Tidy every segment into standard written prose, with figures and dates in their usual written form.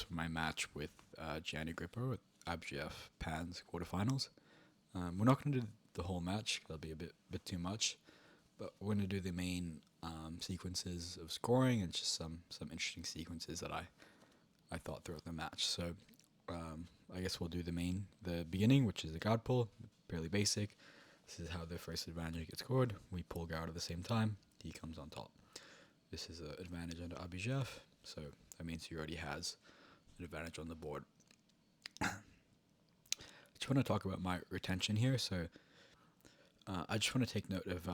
for my match with Gianni Grippo at IBGF Pans quarterfinals. We're not going to do the whole match; that'll be a bit too much. But we're going to do the main sequences of scoring and just some interesting sequences that I thought throughout the match. So I guess we'll do the beginning, which is the guard pull, fairly basic. This is how the first advantage gets scored. We pull guard at the same time. He comes on top. This is an advantage under IBGF, so that means he already has an advantage on the board. I just want to talk about my retention here. So I just want to take note of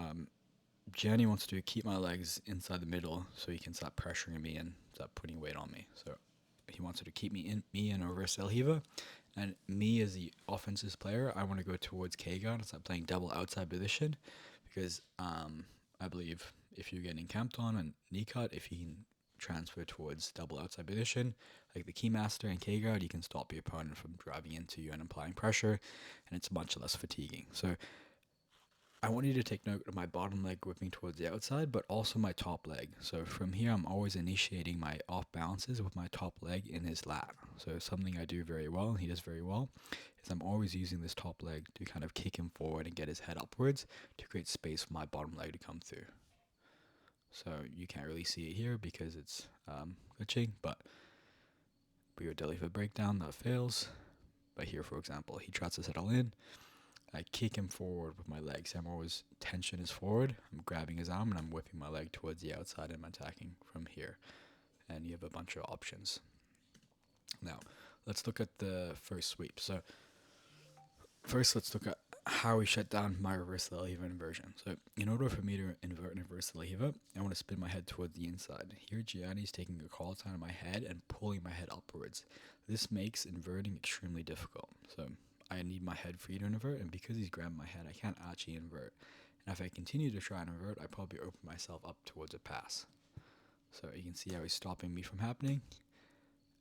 Gianni wants to keep my legs inside the middle so he can stop pressuring me and stop putting weight on me. So he wants to keep me in over Selhiva. And me as the offensive player, I want to go towards K-guard and start playing double outside position because I believe if you're getting camped on and knee cut, if you can transfer towards double outside position, like the Keymaster and K-guard, you can stop your opponent from driving into you and applying pressure, and it's much less fatiguing. So I want you to take note of my bottom leg whipping towards the outside, but also my top leg. So from here, I'm always initiating my off balances with my top leg in his lat. So something I do very well, and he does very well, is I'm always using this top leg to kind of kick him forward and get his head upwards to create space for my bottom leg to come through. So you can't really see it here because it's glitching, but we go deli for breakdown, that fails. But here, for example, he tries to settle in. I kick him forward with my legs. I'm always tension is forward. I'm grabbing his arm and I'm whipping my leg towards the outside and I'm attacking from here. And you have a bunch of options. Now, let's look at the first sweep. So first, let's look at how we shut down my reverse Leva inversion. So in order for me to invert and reverse Leva, I want to spin my head towards the inside. Here, Gianni's taking a call time on my head and pulling my head upwards. This makes inverting extremely difficult. So I need my head free to invert, and because he's grabbing my head, I can't actually invert. And if I continue to try and invert, I probably open myself up towards a pass. So you can see how he's stopping me from happening.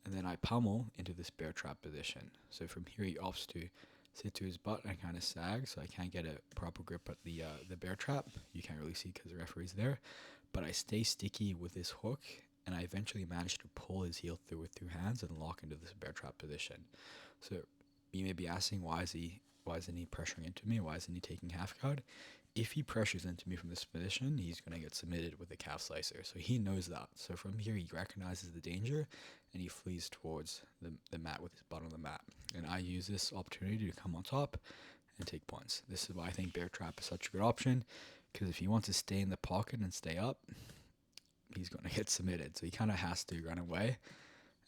And then I pummel into this bear trap position. So from here, he opts to sit to his butt and kind of sag, so I can't get a proper grip at the bear trap. You can't really see because the referee's there. But I stay sticky with this hook, and I eventually manage to pull his heel through with two hands and lock into this bear trap position. So you may be asking, why isn't he pressuring into me? Why isn't he taking half guard? If he pressures into me from this position, he's going to get submitted with a calf slicer. So he knows that. So from here, he recognizes the danger, and he flees towards the mat with his butt on the mat. And I use this opportunity to come on top and take points. This is why I think bear trap is such a good option, because if he wants to stay in the pocket and stay up, he's going to get submitted. So he kind of has to run away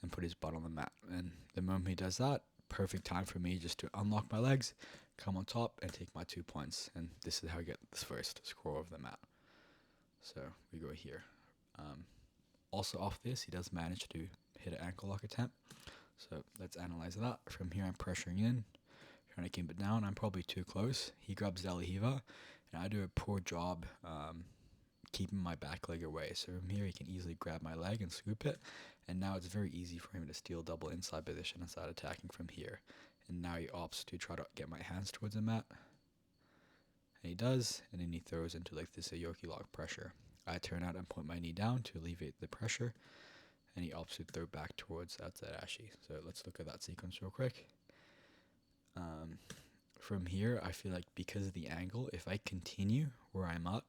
and put his butt on the mat. And the moment he does that, perfect time for me just to unlock my legs, come on top, and take my 2 points. And this is how I get this first score of the mat. So we go here. Also off this, he does manage to hit an ankle lock attempt. So let's analyze that. From here, I'm pressuring in, trying to keep it down. I'm probably too close. He grabs Zalahiva, and I do a poor job keeping my back leg away. So from here, he can easily grab my leg and scoop it. And now it's very easy for him to steal double inside position and start attacking from here. And now he opts to try to get my hands towards the mat. And he does, and then he throws into like this Aoki lock pressure. I turn out and point my knee down to alleviate the pressure, and he opts to throw back towards outside Ashi. So let's look at that sequence real quick. From here, I feel like because of the angle, if I continue where I'm at,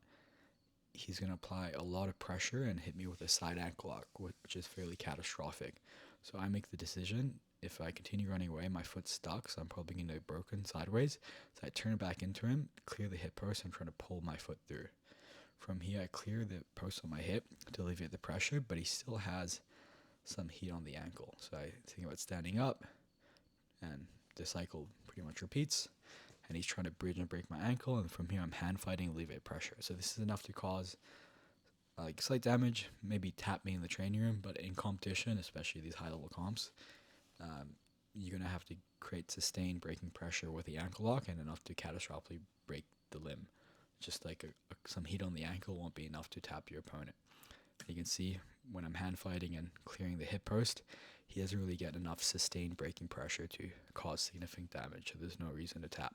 he's going to apply a lot of pressure and hit me with a side ankle lock, which is fairly catastrophic. So I make the decision, if I continue running away, my foot's stuck, so I'm probably going to get broken sideways. So I turn back into him, clear the hip post, and try to pull my foot through. From here, I clear the post on my hip to alleviate the pressure, but he still has some heat on the ankle. So I think about standing up, and the cycle pretty much repeats. And he's trying to bridge and break my ankle, and from here I'm hand fighting alleviate pressure. So this is enough to cause like slight damage, maybe tap me in the training room, but in competition, especially these high level comps, you're going to have to create sustained breaking pressure with the ankle lock and enough to catastrophically break the limb. Just like some heat on the ankle won't be enough to tap your opponent. You can see when I'm hand fighting and clearing the hip post, he doesn't really get enough sustained breaking pressure to cause significant damage, so there's no reason to tap.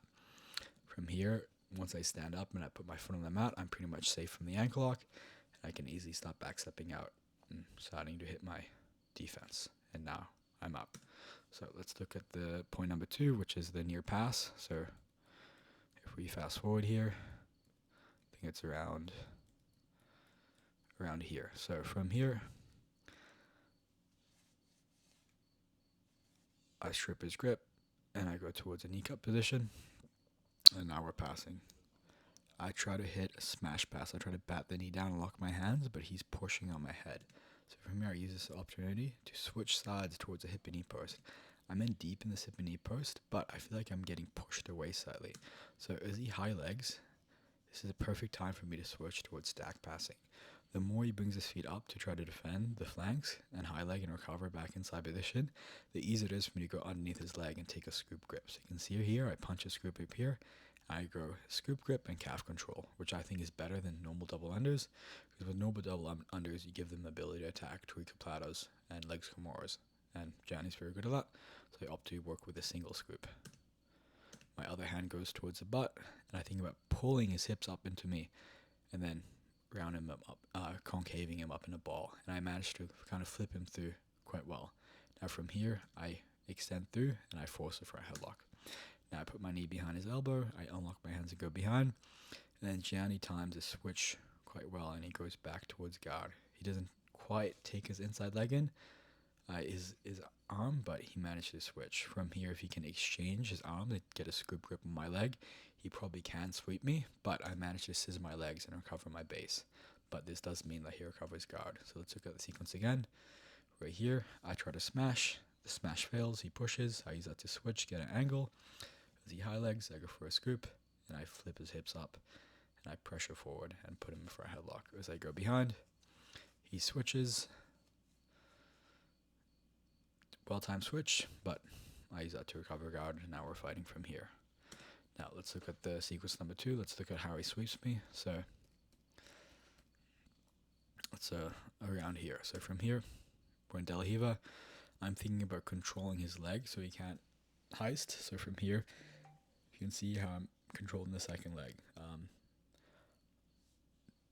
From here, once I stand up and I put my foot on the mat, I'm pretty much safe from the ankle lock, and I can easily stop backstepping out and starting to hit my defense. And now I'm up. So let's look at the point number 2, which is the near pass. So if we fast forward here, I think it's around here. So from here, I strip his grip and I go towards a knee cup position, and now we're passing. I try to hit a smash pass. I try to bat the knee down and lock my hands, but he's pushing on my head. So from here, I use this opportunity to switch sides towards a hip and knee post. I'm in deep in this hip and knee post, but I feel like I'm getting pushed away slightly. So as he high legs, this is a perfect time for me to switch towards stack passing. The more he brings his feet up to try to defend the flanks and high leg and recover back inside position, the easier it is for me to go underneath his leg and take a scoop grip. So you can see here, I punch a scoop grip here. I go scoop grip and calf control, which I think is better than normal double unders, because with normal double unders, you give them the ability to attack tweaker platos and legs kimuras, and Gianni's very good at that, so I opt to work with a single scoop. My other hand goes towards the butt, and I think about pulling his hips up into me, and then round him up, concaving him up in a ball, and I managed to kind of flip him through quite well. Now from here, I extend through, and I force it for a headlock. Now I put my knee behind his elbow, I unlock my hands and go behind, and then Gianni times a switch quite well, and he goes back towards guard. He doesn't quite take his inside leg in, his arm, but he managed to switch. From here, if he can exchange his arm to get a scoop grip on my leg, he probably can sweep me, but I managed to scissor my legs and recover my base. But this does mean that he recovers guard. So let's look at the sequence again. Right here, I try to smash. The smash fails, he pushes. I use that to switch, get an angle. As he high legs, I go for a scoop, and I flip his hips up, and I pressure forward and put him for a headlock. As I go behind, he switches. Well-timed switch, but I use that to recover guard, and now we're fighting from here. Now let's look at the sequence number 2. Let's look at how he sweeps me. So it's around here. So from here, we're in De La Hiva. I'm thinking about controlling his leg so he can't heist. So from here, you can see how I'm controlling the second leg.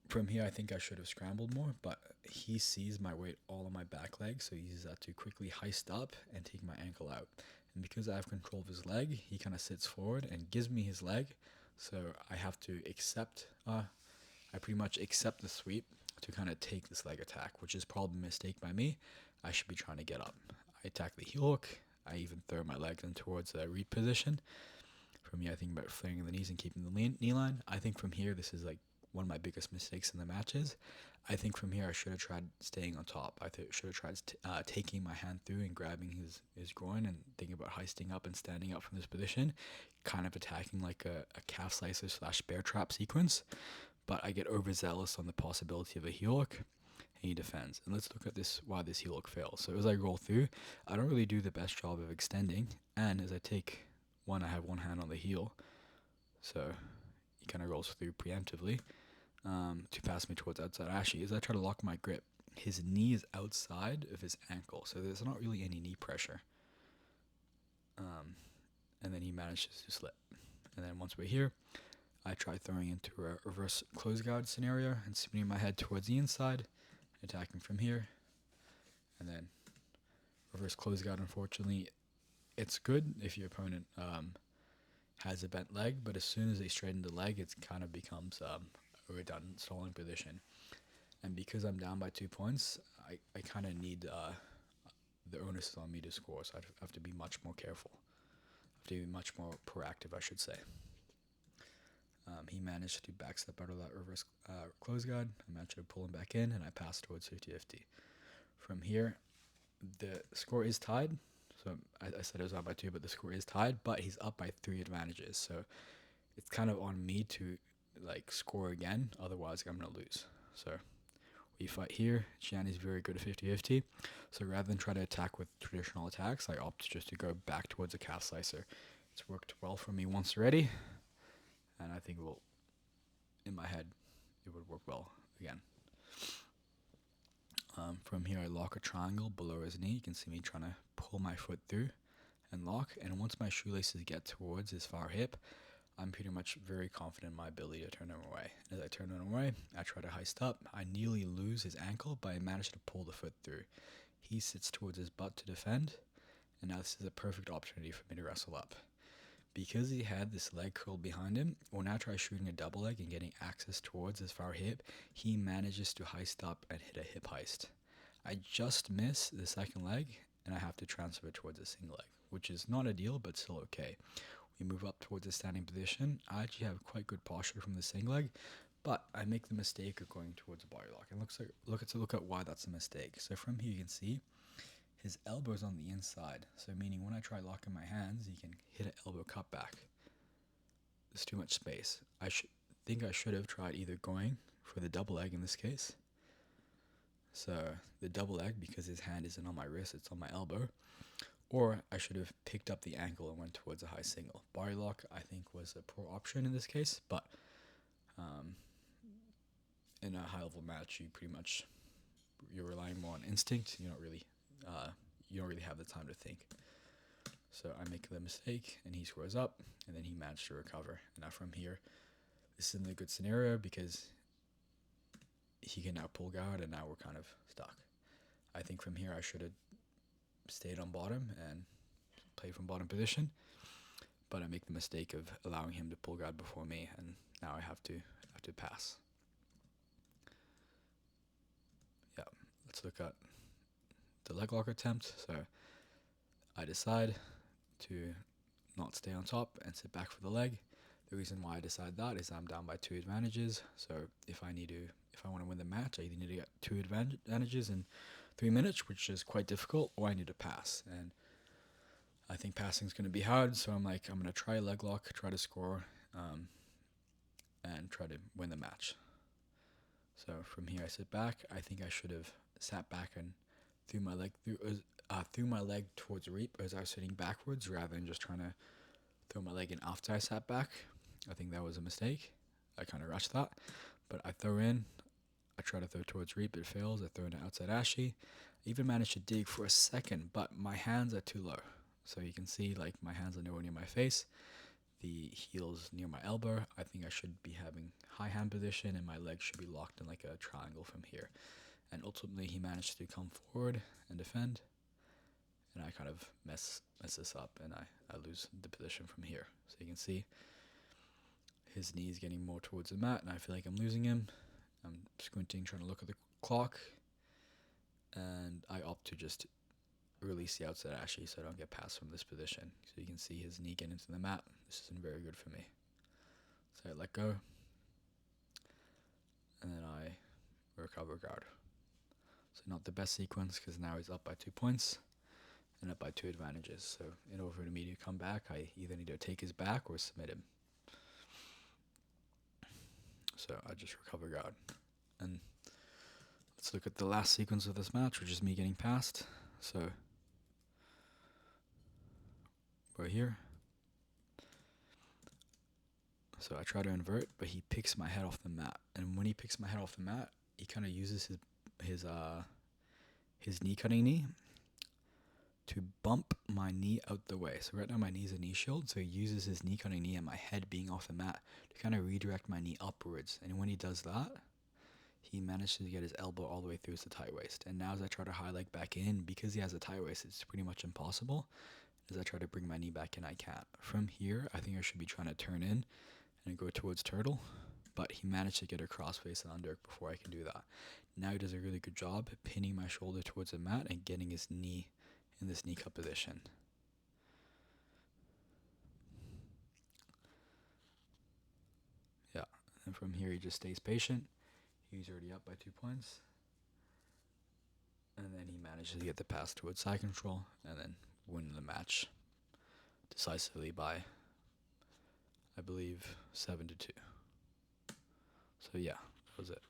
From here, I think I should have scrambled more, but he sees my weight all on my back leg, so he uses that to quickly heist up and take my ankle out. And because I have control of his leg, he kind of sits forward and gives me his leg, so I have to accept, I pretty much accept the sweep to kind of take this leg attack, which is probably a mistake by me. I should be trying to get up. I attack the heel hook. I even throw my legs in towards the read position. From here, I think about flaring the knees and keeping the knee line. I think from here, this is like one of my biggest mistakes in the matches. I think from here I should have tried staying on top. I should have tried taking my hand through and grabbing his groin and thinking about heisting up and standing up from this position, kind of attacking like a calf slicer / bear trap sequence. But I get overzealous on the possibility of a heel hook, and he defends. And let's look at this, why this heel hook fails. So as I roll through, I don't really do the best job of extending, and as I take one, I have one hand on the heel, so he kind of rolls through preemptively. To pass me towards outside. Actually, as I try to lock my grip, his knee is outside of his ankle, so there's not really any knee pressure. And then he manages to slip. And then once we're here, I try throwing into a reverse close guard scenario and spinning my head towards the inside, attacking from here. And then reverse close guard, unfortunately, it's good if your opponent has a bent leg, but as soon as they straighten the leg, it kind of becomes a redundant stalling position. And because I'm down by 2 points, I kind of need the onus is on me to score, so I have to be much more careful. I have to be much more proactive, I should say. He managed to backstep out of that reverse close guard. I managed to pull him back in, and I pass towards 50-50. From here, the score is tied. So I said it was up by 2, but the score is tied, but he's up by 3 advantages. So it's kind of on me to like score again, otherwise I'm going to lose. So we fight here. Gianni's very good at 50-50. So rather than try to attack with traditional attacks, I opt just to go back towards a calf slicer. It's worked well for me once already, and I think in my head, it would work well again. From here, I lock a triangle below his knee. You can see me trying to pull my foot through and lock. And once my shoelaces get towards his far hip, I'm pretty much very confident in my ability to turn him away. As I turn him away, I try to heist up. I nearly lose his ankle, but I manage to pull the foot through. He sits towards his butt to defend, and now this is a perfect opportunity for me to wrestle up. Because he had this leg curl behind him, when I try shooting a double leg and getting access towards his far hip, he manages to heist up and hit a hip heist. I just miss the second leg, and I have to transfer it towards a single leg, which is not ideal, but still okay. We move up towards a standing position. I actually have quite good posture from the single leg, but I make the mistake of going towards a body lock. And look at why that's a mistake. So from here you can see his elbow's on the inside. So meaning when I try locking my hands, he can hit an elbow cut back. There's too much space. Think I should have tried either going for the double leg in this case. So the double leg, because his hand isn't on my wrist, it's on my elbow. Or I should have picked up the ankle and went towards a high single. Body lock, I think, was a poor option in this case, but in a high level match, you're relying more on instinct. You don't really have the time to think. So I make the mistake, and he squares up, and then he managed to recover. And now from here, this isn't a good scenario because he can now pull guard, and now we're kind of stuck. I think from here I should have stayed on bottom and played from bottom position, but I make the mistake of allowing him to pull guard before me, and now I have to pass. Yeah, let's look at the leg lock attempt. So I decide to not stay on top and sit back for the leg. The reason why I decide that is I'm down by 2 advantages. So if I want to win the match, I either need to get 2 advantages in 3 minutes, which is quite difficult, or I need to pass. And I think passing is going to be hard, so I'm going to try a leg lock, try to score, and try to win the match. So from here I sit back. I think I should have sat back and threw my leg towards reap as I was sitting backwards rather than just trying to throw my leg in after I sat back. I think that was a mistake. I kind of rushed that, but I throw in. I try to throw towards reap, it fails. I throw into outside ashy. I even managed to dig for a second, but my hands are too low. So you can see my hands are nowhere near my face. The heel's near my elbow. I think I should be having high hand position, and my legs should be locked in like a triangle from here. And ultimately he managed to come forward and defend, and I kind of mess this up, and I lose the position from here. So you can see his knee's getting more towards the mat, and I feel like I'm losing him. I'm squinting, trying to look at the clock, and I opt to just release the outside ashy so I don't get passed from this position. So you can see his knee get into the mat. This isn't very good for me. So I let go, and then I recover guard. So not the best sequence because now he's up by 2 points and up by 2 advantages. So in order for me to come back, I either need to take his back or submit him. So I just recover guard. And let's look at the last sequence of this match, which is me getting passed. So we're here. So I try to invert, but he picks my head off the mat. And when he picks my head off the mat, he kind of uses his knee cutting knee to bump my knee out the way. So right now my knee's a knee shield, so he uses his knee cutting knee and my head being off the mat to kind of redirect my knee upwards. And when he does that, he manages to get his elbow all the way through to the tight waist. And now as I try to high leg back in, because he has a tight waist, it's pretty much impossible. As I try to bring my knee back in, I can't. From here, I think I should be trying to turn in and go towards turtle, but he managed to get a crossface and under before I can do that. Now he does a really good job pinning my shoulder towards the mat and getting his knee in this knee cut position. Yeah, and from here he just stays patient. He's already up by 2 points. And then he manages to get the pass towards side control and then win the match decisively by, I believe, 7-2. So yeah, that was it.